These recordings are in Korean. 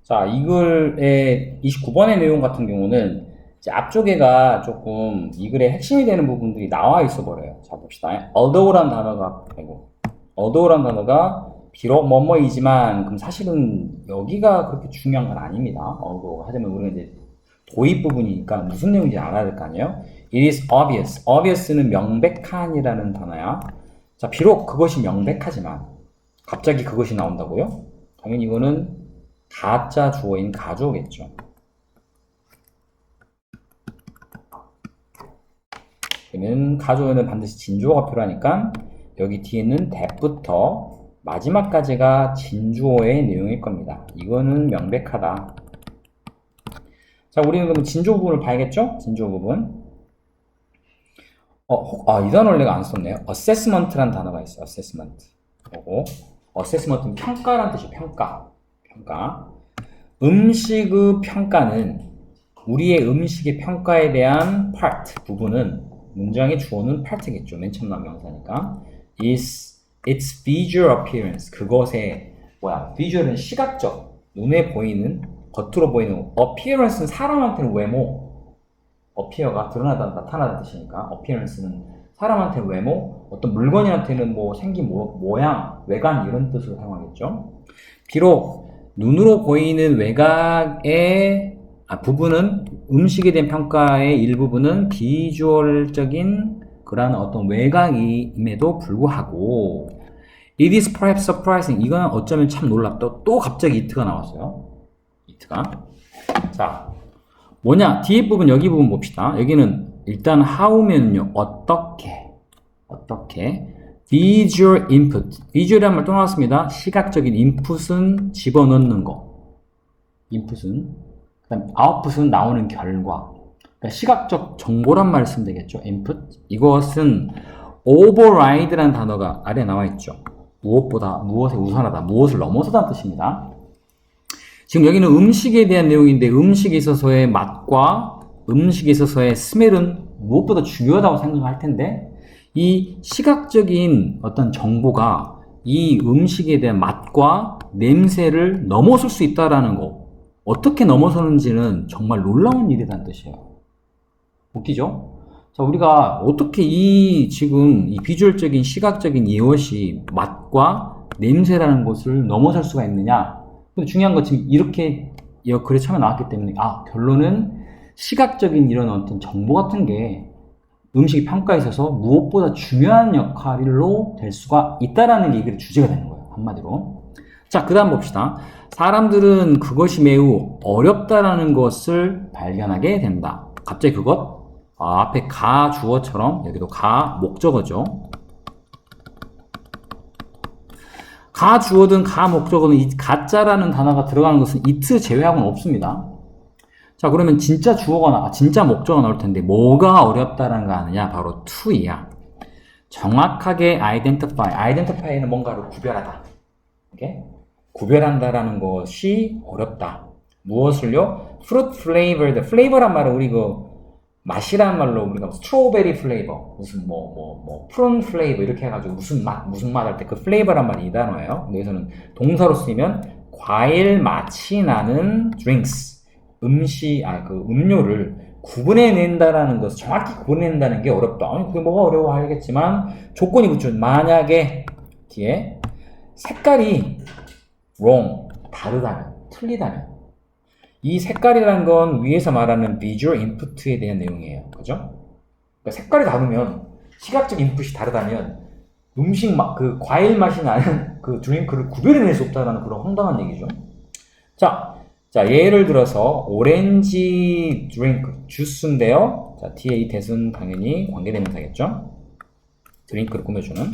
자, 이 글의 29번의 내용 같은 경우는 이제 앞쪽에가 조금 이 글의 핵심이 되는 부분들이 나와 있어 버려요. 자, 봅시다. although란 단어가 되고, although란 단어가 비록 뭐뭐이지만, 그럼 사실은 여기가 그렇게 중요한 건 아닙니다. 하지만 우리가 이제 도입 부분이니까 무슨 내용인지 알아야 될 거 아니에요? It is obvious. obvious는 명백한이라는 단어야. 자, 비록 그것이 명백하지만, 갑자기 그것이 나온다고요? 당연히 이거는 가짜 주어인 가주어겠죠. 그러면 가주어는 반드시 진주어가 필요하니까 여기 뒤에는 that부터 마지막까지가 진주어의 내용일 겁니다. 이거는 명백하다. 자, 우리는 그럼 진주어 부분을 봐야겠죠? 진주어 부분. 이 단어를 내가 안 썼네요. assessment란 단어가 있어요. assessment. assessment는 평가란 뜻이에요. 평가. 음식의 평가는 우리의 음식의 평가에 대한 part, 부분은 문장의 주어는 part겠죠. 맨 처음 나온 명사니까 is its visual appearance. 그것의 visual은 시각적, 눈에 보이는, 겉으로 보이는 appearance는 사람한테는 외모, appear가 드러나다, 나타나다는 뜻이니까 appearance는 사람한테는 외모, 어떤 물건한테는 뭐 생긴 모양, 외관 이런 뜻으로 사용하겠죠. 비록 눈으로 보이는 외곽의 부분은 음식에 대한 평가의 일부분은 비주얼적인 그러한 어떤 외곽임에도 불구하고 It is perhaps surprising. 이건 어쩌면 참 놀랍다. 또 갑자기 it가 나왔어요. it가. 자, 뭐냐? 뒤에 부분 여기 부분 봅시다. 여기는 일단 how면요. 어떻게 visual input. visual이란 말 또 나왔습니다. 시각적인 input은 집어넣는 거. input은. 그 다음 output은 나오는 결과. 그러니까 시각적 정보란 말 쓰면 되겠죠. input. 이것은 override라는 단어가 아래에 나와 있죠. 무엇보다, 무엇에 우선하다, 무엇을 넘어서다는 뜻입니다. 지금 여기는 음식에 대한 내용인데 음식에 있어서의 맛과 음식에 있어서의 스멜은 무엇보다 중요하다고 생각할 텐데 이 시각적인 어떤 정보가 이 음식에 대한 맛과 냄새를 넘어설 수 있다라는 거. 어떻게 넘어서는지는 정말 놀라운 일이라는 뜻이에요. 웃기죠? 자, 우리가 어떻게 지금 이 비주얼적인 시각적인 이것이 맛과 냄새라는 것을 넘어설 수가 있느냐? 근데 중요한 건 지금 이렇게 글에 처음에 나왔기 때문에 결론은 시각적인 이런 어떤 정보 같은 게 음식 평가에 있어서 무엇보다 중요한 역할로 될 수가 있다라는 게 이 글의 주제가 되는 거예요. 한마디로. 자, 그 다음 봅시다. 사람들은 그것이 매우 어렵다라는 것을 발견하게 된다. 갑자기 그것? 앞에 가 주어처럼 여기도 가 목적어죠. 가 주어든 가 목적어는 이 가짜라는 단어가 들어가는 것은 it 제외하고는 없습니다. 자, 그러면 진짜 주어가 진짜 목적어가 나올 텐데 뭐가 어렵다라는 거 아느냐? 바로 to이야. 정확하게 identify는 뭔가를 구별하다. 오케이? 구별한다라는 것이 어렵다. 무엇을요? fruit flavored. flavor란 말은 우리 맛이란 말로 우리가 스트로베리 플레이버, 무슨 프론 플레이버 이렇게 해가지고 무슨 맛 할 때 그 플레이버란 말이 이 단어예요. 근데 여기서는 동사로 쓰이면 과일 맛이 나는 drinks. 음료를 구분해낸다라는 것을 정확히 구분해낸다는 게 어렵다. 그게 뭐가 어려워 알겠지만 조건이 붙죠. 만약에 뒤에 색깔이 wrong, 다르다면, 틀리다면 이 색깔이라는 건 위에서 말하는 visual input에 대한 내용이에요. 그죠? 그러니까 색깔이 다르면 시각적 인풋이 다르다면 음식 과일 맛이 나는 그 드링크를 구별해낼 수 없다는 그런 황당한 얘기죠. 자, 예를 들어서 오렌지 드링크, 주스인데요. 자, 뒤에 이 that은 당연히 관계대명사겠죠. 드링크를 꾸며주는.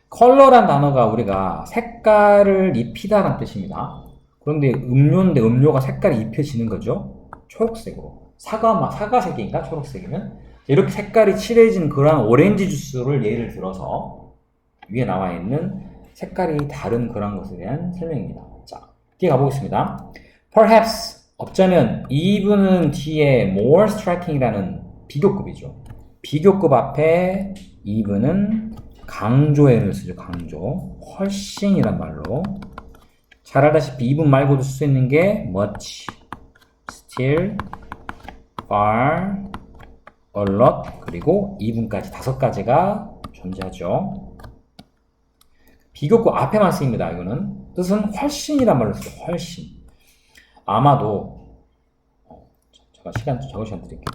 컬러란 단어가 우리가 색깔을 입히다라는 뜻입니다. 그런데 음료인데 음료가 색깔이 입혀지는 거죠. 초록색으로. 사과색인가? 초록색이면. 이렇게 색깔이 칠해진 그런 오렌지 주스를 예를 들어서 위에 나와 있는 색깔이 다른 그런 것에 대한 설명입니다. 자, 뒤에 가보겠습니다. Perhaps, 어쩌면, even은 뒤에 more striking이라는 비교급이죠. 비교급 앞에 even은 강조해를 쓰죠. 강조. 훨씬이란 말로. 잘 알다시피 even 말고도 쓸 수 있는 게 much, still, far, a lot, 그리고 even까지 5가지가 존재하죠. 비교급 앞에만 쓰입니다. 이거는 뜻은 훨씬이란 말로 써요. 훨씬. 아마도 제가 적을 시간 드릴게요.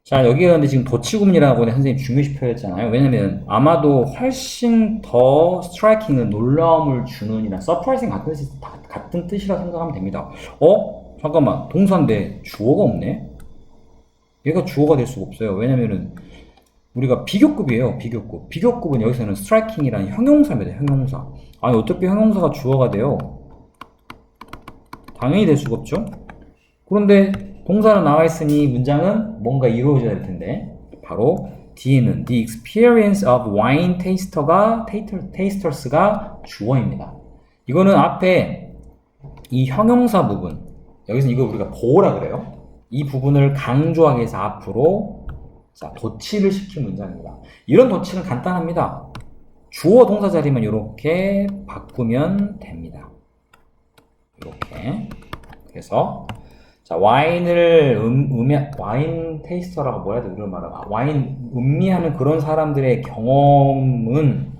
자, 여기가 근데 지금 도치구문이라고 선생님 중요시 표현했잖아요. 왜냐면 아마도 훨씬 더 스트라이킹은 놀라움을 주는 이나 서프라이징 같은 뜻이라 생각하면 됩니다. 잠깐만, 동사인데 주어가 없네? 얘가 주어가 될 수가 없어요. 왜냐면은 우리가 비교급이에요. 비교급. 비교급은 여기서는 스트라이킹이라는 형용사입니다. 형용사. 아니, 어떻게 형용사가 주어가 돼요? 당연히 될 수가 없죠. 그런데 동사는 나와 있으니 문장은 뭔가 이루어져야 될 텐데, 바로 D는 the experience of wine tasters가 주어입니다. 이거는 앞에 이 형용사 부분, 여기서 이거 우리가 보호라 그래요. 이 부분을 강조하기 위해서 앞으로 자, 도치를 시킨 문장입니다. 이런 도치는 간단합니다. 주어 동사 자리만 이렇게 바꾸면 됩니다. 이렇게. 그래서 자, 와인을 와인 테이스터라고 뭐라 해야 돼? 우리가 말하면 와인 음미하는 그런 사람들의 경험은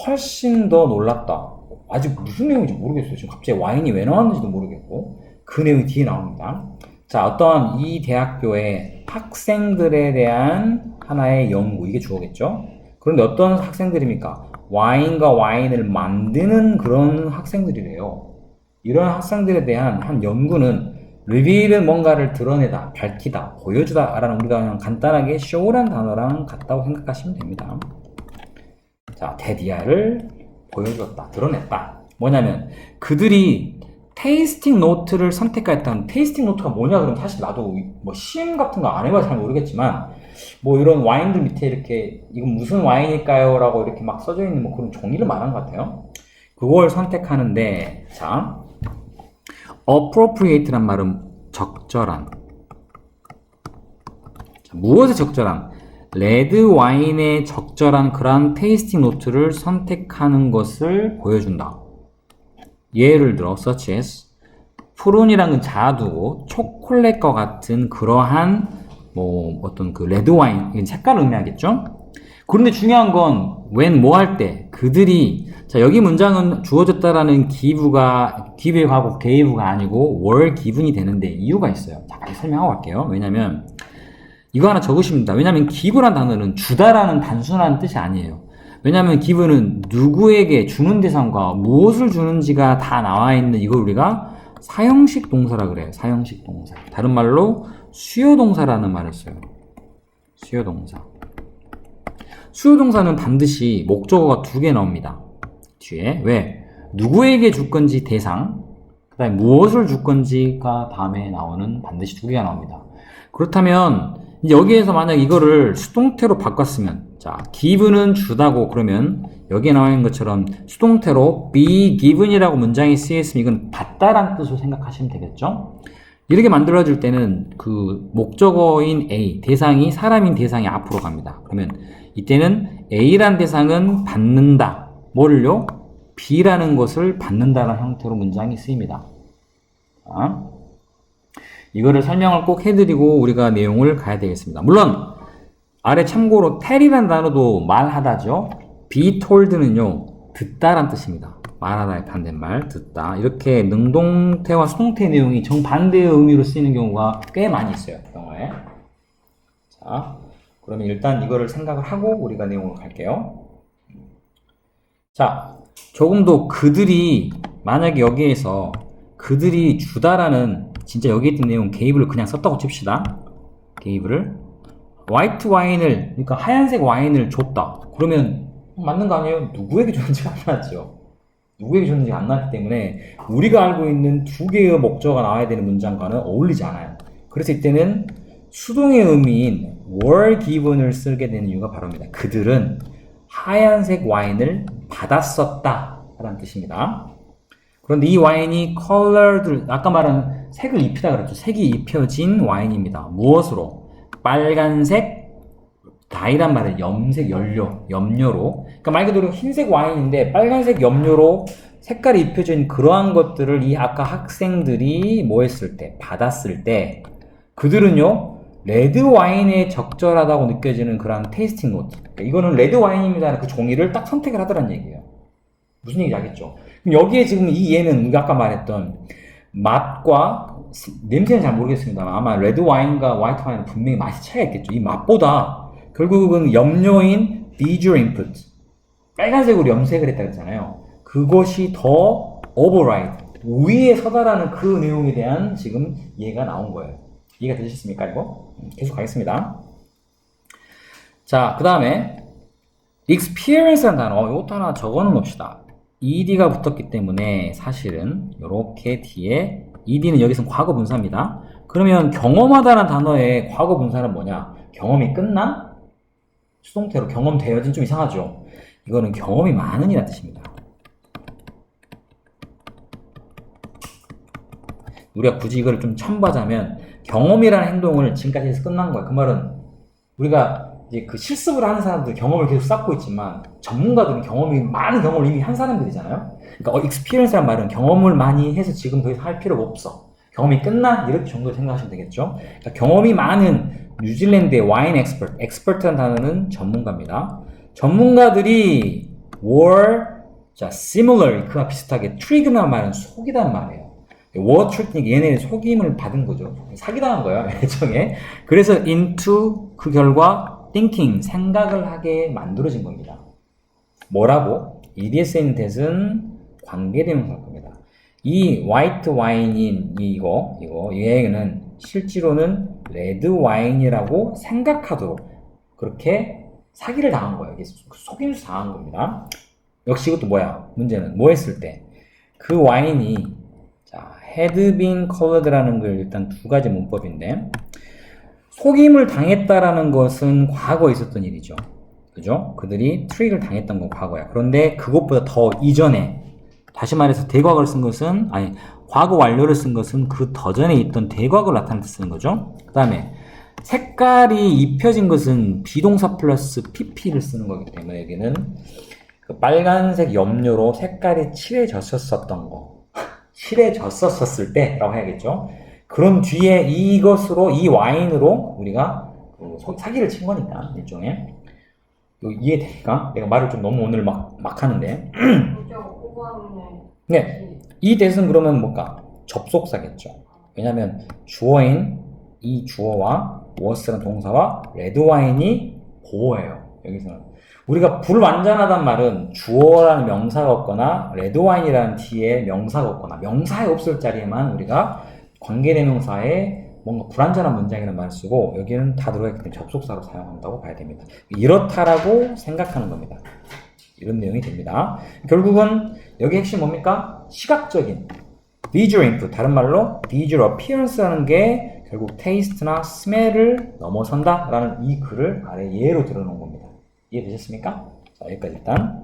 훨씬 더 놀랍다. 아직 무슨 내용인지 모르겠어요. 지금 갑자기 와인이 왜 나왔는지도 모르겠고 그 내용이 뒤에 나옵니다. 자, 어떤 이 대학교의 학생들에 대한 하나의 연구, 이게 주어겠죠? 그런데 어떤 학생들입니까? 와인과 와인을 만드는 그런 학생들이래요. 이런 학생들에 대한 한 연구는 리빌은 뭔가를 드러내다, 밝히다, 보여주다 라는 우리가 그냥 간단하게 show란 단어랑 같다고 생각하시면 됩니다. 자, 데디아를 보여줬다, 드러냈다. 뭐냐면 그들이 테이스팅 노트를 선택했다는, 테이스팅 노트가 뭐냐 그러면 사실 나도 뭐 시험 같은 거 안 해봐서 잘 모르겠지만 뭐 이런 와인들 밑에 이렇게 이건 무슨 와인일까요? 라고 이렇게 막 써져 있는 뭐 그런 종이를 말한 것 같아요. 그걸 선택하는데, 자, appropriate란 말은 적절한. 자, 무엇에 적절한? 레드 와인에 적절한 그런 테이스팅 노트를 선택하는 것을 보여준다. 예를 들어 such as 푸른이라는 자두고 초콜릿과 같은 그러한 뭐 어떤 그 레드 와인 색깔을 의미하겠죠. 그런데 중요한 건 when 뭐 할 때 그들이, 자, 여기 문장은 주어졌다라는 give의 과거 gave가 아니고 were given이 되는데 이유가 있어요. 자, 같이 설명하고 갈게요. 왜냐면 이거 하나 적으십니다. 왜냐면 give란 단어는 주다라는 단순한 뜻이 아니에요. 왜냐면 give는 누구에게 주는 대상과 무엇을 주는지가 다 나와 있는 이걸 우리가 사형식 동사라 그래요. 사형식 동사. 다른 말로 수요 동사라는 말을 써요. 수요 동사. 수요 동사는 반드시 목적어가 2개 나옵니다. 뒤에. 왜? 누구에게 줄 건지 대상, 그 다음에 무엇을 줄 건지가 다음에 나오는 반드시 2개가 나옵니다. 그렇다면 여기에서 만약 이거를 수동태로 바꿨으면, 자, give는 주다고 그러면 여기에 나와 있는 것처럼 수동태로 be given이라고 문장이 쓰였으면 이건 받다라는 뜻으로 생각하시면 되겠죠? 이렇게 만들어줄 때는 그 목적어인 A, 대상이 사람인 대상이 앞으로 갑니다. 그러면 이때는 A란 대상은 받는다. 뭐를요? B라는 것을 받는다라는 형태로 문장이 쓰입니다. 자, 이거를 설명을 꼭 해드리고 우리가 내용을 가야 되겠습니다. 물론 아래 참고로 tell이라는 단어도 말하다죠. be told는요, 듣다란 뜻입니다. 말하다의 반대말, 듣다. 이렇게 능동태와 수동태 내용이 정반대의 의미로 쓰이는 경우가 꽤 많이 있어요. 영어에. 자, 그러면 일단 이거를 생각을 하고 우리가 내용으로 갈게요. 자, 조금 더 그들이, 만약에 여기에서 그들이 주다라는, 진짜 여기 있던 내용 gave를 그냥 썼다고 칩시다. gave를. 화이트 와인을, 그러니까 하얀색 와인을 줬다. 그러면 맞는 거 아니에요? 누구에게 줬는지가 안 나왔죠. 누구에게 줬는지 안 나왔기 때문에 우리가 알고 있는 2개의 목적어가 나와야 되는 문장과는 어울리지 않아요. 그래서 이때는 수동의 의미인 were given을 쓰게 되는 이유가 바로입니다. 그들은 하얀색 와인을 받았었다 라는 뜻입니다. 그런데 이 와인이 colored, 아까 말한 색을 입히다 그랬죠. 색이 입혀진 와인입니다. 무엇으로? 빨간색 dye란 말은 염색 염료로. 그러니까 말 그대로 흰색 와인인데 빨간색 염료로 색깔이 입혀진 그러한 것들을 이 아까 학생들이 뭐 했을 때, 받았을 때, 그들은요, 레드 와인에 적절하다고 느껴지는 그런 테이스팅 노트. 그러니까 이거는 레드 와인입니다. 그 종이를 딱 선택을 하더란 얘기예요. 무슨 얘기인지 알겠죠? 그럼 여기에 지금 이 얘는 우리가 아까 말했던 맛과 냄새는 잘 모르겠습니다만 아마 레드 와인과 화이트 와인은 분명히 맛이 차이가 있겠죠. 이 맛보다 결국은 염료인 visual input, 빨간색으로 염색을 했다 그랬잖아요. 그것이 더 override, 우위에 서다라는 그 내용에 대한 지금 이해가 나온 거예요. 이해가 되셨습니까, 이거? 계속 가겠습니다. 자, 그 다음에 experience라는 단어, 이것도 하나 적어놓은 봅시다. ed가 붙었기 때문에 사실은 이렇게 뒤에 ed는 여기서 과거 분사입니다. 그러면 경험하다라는 단어의 과거 분사는 뭐냐? 경험이 끝난? 수동태로 경험되어진, 좀 이상하죠? 이거는 경험이 많은 이라는 뜻입니다. 우리가 굳이 이걸 좀 첨부하자면 경험이라는 행동을 지금까지 해서 끝난 거야. 그 말은 우리가 이제 그 실습을 하는 사람들 경험을 계속 쌓고 있지만 전문가들은 많은 경험을 이미 한 사람들이잖아요. 그러니까 experience란 말은 경험을 많이 해서 지금 더 이상 할 필요가 없어. 경험이 끝나? 이렇게 정도 생각하시면 되겠죠. 그러니까 경험이 많은 뉴질랜드의 와인 expert라는 단어는 전문가입니다. 전문가들이 were similar, 그와 비슷하게 tric이라는 말은 속이단 말이에요. were tricked, 얘네 속임을 받은 거죠. 사기당한 거예요, 일종의. 그래서 into, 그 결과 thinking, 생각을 하게 만들어진 겁니다. 뭐라고? EDS인 뜻은 관계대명사일 겁니다. 이 화이트 와인인 이거 얘는 실제로는 레드 와인이라고 생각하도록 그렇게 사기를 당한 거예요. 속임수 당한 겁니다. 역시 이것도 뭐야? 문제는 뭐 했을 때? 그 와인이 had been colored라는 걸 일단 두 가지 문법인데 속임을 당했다라는 것은 과거에 있었던 일이죠. 그죠? 그들이 트릭을 당했던 건 과거야. 그런데 그것보다 더 이전에, 다시 말해서 대과거를 쓴 것은, 과거 완료를 쓴 것은 그 더 전에 있던 대과거를 나타낼 때 쓰는 거죠. 그 다음에 색깔이 입혀진 것은 비동사 플러스 pp를 쓰는 거기 때문에 여기는 그 빨간색 염료로 색깔이 칠해졌었던 거. 칠해졌었을 때라고 해야겠죠. 그런 뒤에 이것으로, 이 와인으로 우리가 사기를 친 거니까, 일종의. 이해되니까? 내가 말을 좀 너무 오늘 막 하는데. 네. 이 대은 그러면 뭘까? 접속사겠죠. 왜냐면 주어인 이 주어와 was라는 동사와 레드 와인이 보어예요. 여기서는. 우리가 불완전하단 말은 주어라는 명사가 없거나 레드 와인이라는 뒤에 명사가 없거나 명사에 없을 자리에만 우리가 관계대명사에 뭔가 불완전한 문장이라는 말을 쓰고 여기는 다 들어있기 때문에 접속사로 사용한다고 봐야 됩니다. 이렇다라고 생각하는 겁니다. 이런 내용이 됩니다. 결국은 여기 핵심 뭡니까? 시각적인 visual input, 다른 말로 visual appearance라는 게 결국 taste나 smell을 넘어선다 라는 이 글을 아래 예로 들어놓은 겁니다. 이해되셨습니까? 자, 여기까지 일단